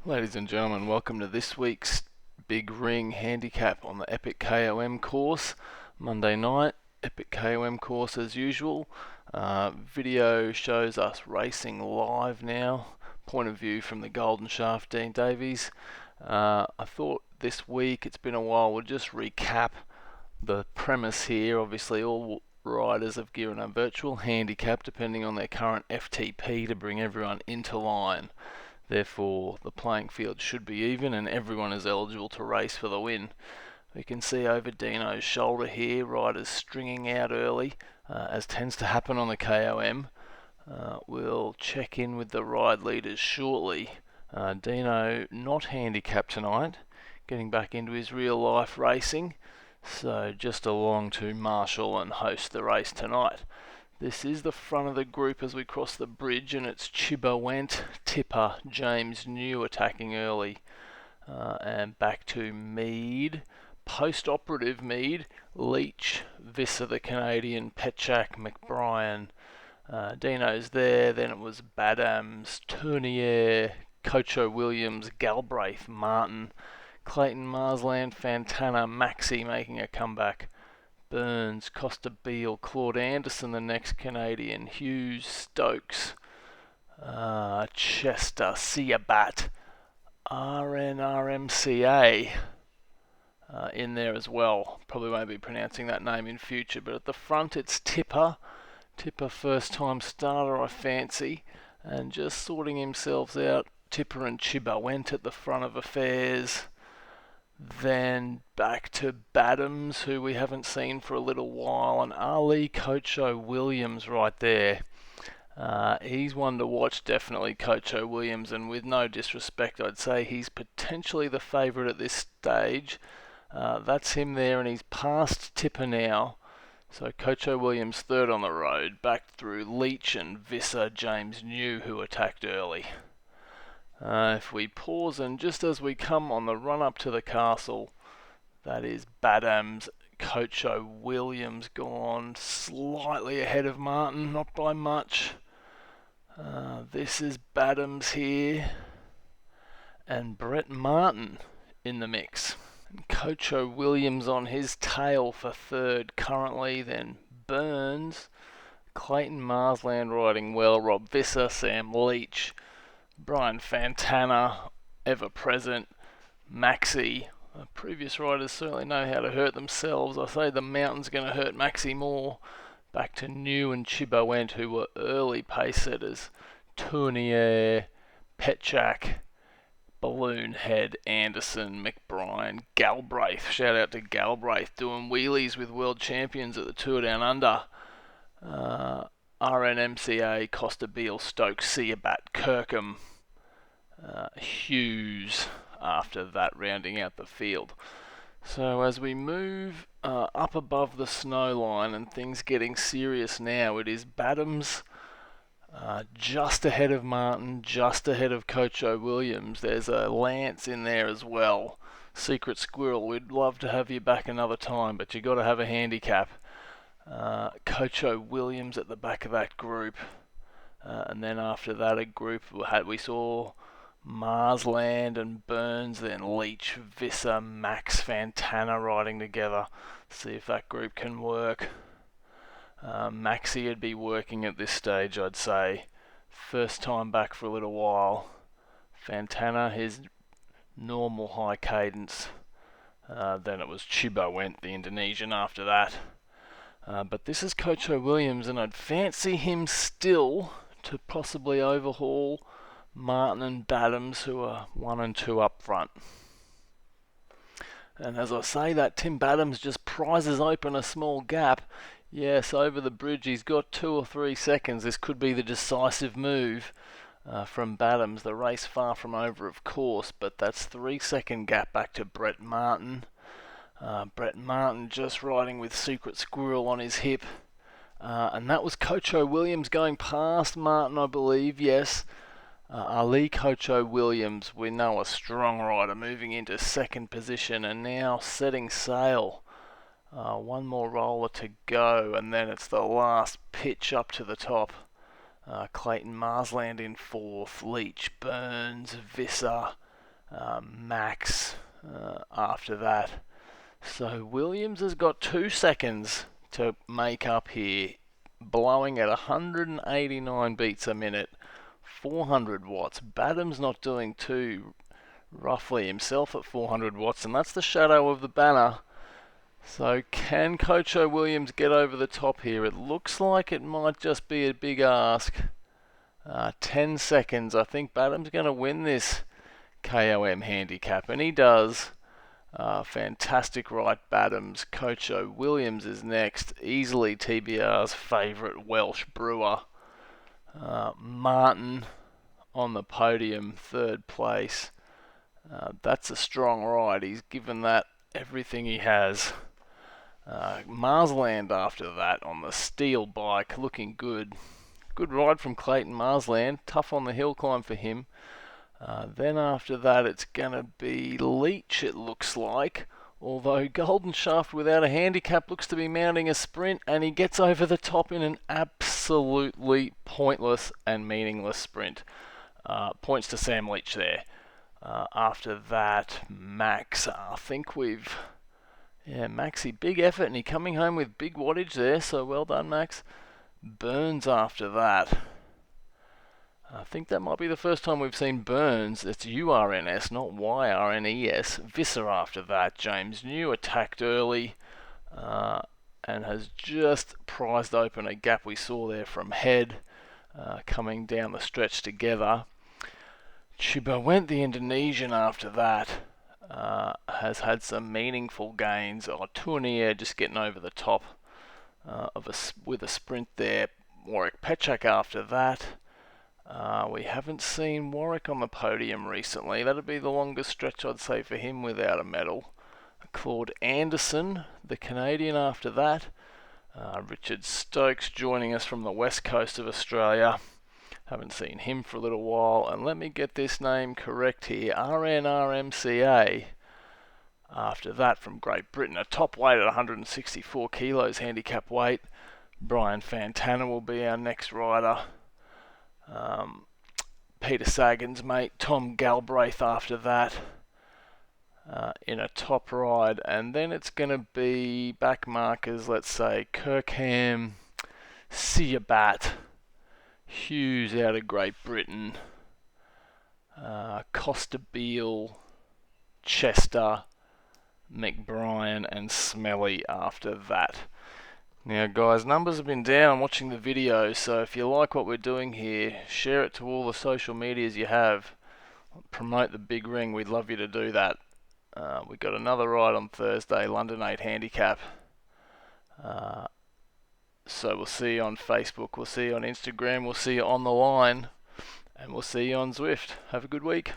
Ladies and gentlemen, welcome to this week's Big Ring Handicap on the Epic KOM course. Monday night, Epic KOM course as usual. Video shows us racing live now. Point of view from the Golden Shaft, Dean Davies. I thought this week, it's been a while, we'll just recap the premise here. Obviously, all riders have given a virtual handicap depending on their current FTP to bring everyone into line. Therefore, the playing field should be even and everyone is eligible to race for the win. We can see over Dino's shoulder here, riders stringing out early, as tends to happen on the KOM. We'll check in with the ride leaders shortly. Dino not handicapped tonight, getting back into his real life racing, so just along to marshal and host the race tonight. This is the front of the group as we cross the bridge, and it's Chibba Went, Tipper, James New attacking early. And back to Mead, post-operative Mead, Leach, Visser the Canadian, Petchak, McBrien. Dino's there, then it was Badams, Tournier, Cocho Williams, Galbraith, Martin, Clayton Marsland, Fantana, Maxi making a comeback. Burns, Costa Beale, Claude Anderson, the next Canadian, Hughes, Stokes, Chester, Siabat, RNRMCA in there as well. Probably won't be pronouncing that name in future, but at the front it's Tipper. Tipper first time starter, I fancy, and just sorting himself out. Tipper and Chibba Went at the front of affairs. Then back to Badams, who we haven't seen for a little while, and Ali Cocho Williams right there. He's one to watch, definitely, Cocho Williams, and with no disrespect, I'd say he's potentially the favourite at this stage. That's him there, and he's past Tipper now. So Cocho Williams third on the road, back through Leach and Visser, James New, who attacked early. If we pause, and just as we come on the run up to the castle, that is Badams, Cocho Williams gone slightly ahead of Martin, not by much. This is Badams here, and Brett Martin in the mix. And Cocho Williams on his tail for third currently, then Burns, Clayton Marsland riding well, Rob Visser, Sam Leach, Brian Fantana, ever present, Maxi. Previous riders certainly know how to hurt themselves. I say the mountain's going to hurt Maxi more. Back to New and Chibba Went, who were early pace setters. Tournier, Petchak, Balloon Head, Anderson, McBrien, Galbraith. Shout out to Galbraith doing wheelies with world champions at the Tour Down Under. RNMCA, Costa Beale, Stokes, Siabat, Kirkham, Hughes after that, rounding out the field. So as we move up above the snow line and things getting serious now, it is Badams just ahead of Martin, just ahead of Cocho Williams. There's a Lance in there as well. Secret Squirrel, we'd love to have you back another time, but you got to have a handicap. Cocho Williams at the back of that group, and then after that a group we saw Marsland and Burns, then Leach, Visser, Max, Fantana riding together. See if that group can work. Maxi would be working at this stage, I'd say. First time back for a little while. Fantana, his normal high cadence. Then it was Chibba Went, the Indonesian, after that. But this is Cocho Williams, and I'd fancy him still to possibly overhaul Martin and Badams, who are 1 and 2 up front. And as I say that, Tim Badams just prizes open a small gap. Yes, over the bridge he's got 2 or 3 seconds. This could be the decisive move from Badams. The race far from over, of course, but that's 3-second gap back to Brett Martin. Brett Martin just riding with Secret Squirrel on his hip. And that was Cocho Williams going past Martin, I believe, yes. Ali Cocho Williams, we know a strong rider, moving into second position and now setting sail. One more roller to go, and then it's the last pitch up to the top. Clayton Marsland in fourth, Leach, Burns, Visser, Max after that. So Williams has got 2 seconds to make up here, blowing at 189 beats a minute, 400 watts. Badham's not doing too roughly himself at 400 watts, and that's the shadow of the banner. So can Coach Williams get over the top here? It looks like it might just be a big ask. 10 seconds. I think Badham's going to win this KOM handicap, and he does. Fantastic right, Badham's. Coach Williams is next. Easily TBR's favourite Welsh brewer. Martin on the podium, 3rd place. That's a strong ride. He's given that everything he has. Marsland after that on the steel bike, looking good. Good ride from Clayton Marsland. Tough on the hill climb for him. Then after that it's going to be Leach, it looks like. Although Golden Shaft without a handicap looks to be mounting a sprint, and he gets over the top in an absolutely pointless and meaningless sprint. Points to Sam Leach there. After that, Max. I think we've... Yeah, Maxi, big effort, and he coming home with big wattage there, so well done, Max. Burns after that. I think that might be the first time we've seen Burns. It's URNS, not YRNES. Visser after that. James New attacked early and has just prized open a gap we saw there from Head coming down the stretch together. Chuba went the Indonesian after that. Has had some meaningful gains. Tournier just getting over the top with a sprint there. Warwick Petchak after that. We haven't seen Warwick on the podium recently. That'd be the longest stretch, I'd say, for him without a medal. Claude Anderson, the Canadian after that. Richard Stokes joining us from the west coast of Australia. Haven't seen him for a little while. And let me get this name correct here. RNRMCA. After that, from Great Britain, a top weight at 164 kilos handicap weight. Brian Fantana will be our next rider. Peter Sagan's mate, Tom Galbraith after that in a top ride. And then it's going to be back markers, let's say, Kirkham, Siabat, Hughes out of Great Britain, Costa Beale, Chester, McBrien and Smelly after that. Now guys, numbers have been down watching the video, so if you like what we're doing here, share it to all the social medias you have. Promote the big ring, we'd love you to do that. We've got another ride on Thursday, London 8 Handicap. So we'll see you on Facebook, we'll see you on Instagram, we'll see you on the line, and we'll see you on Zwift. Have a good week.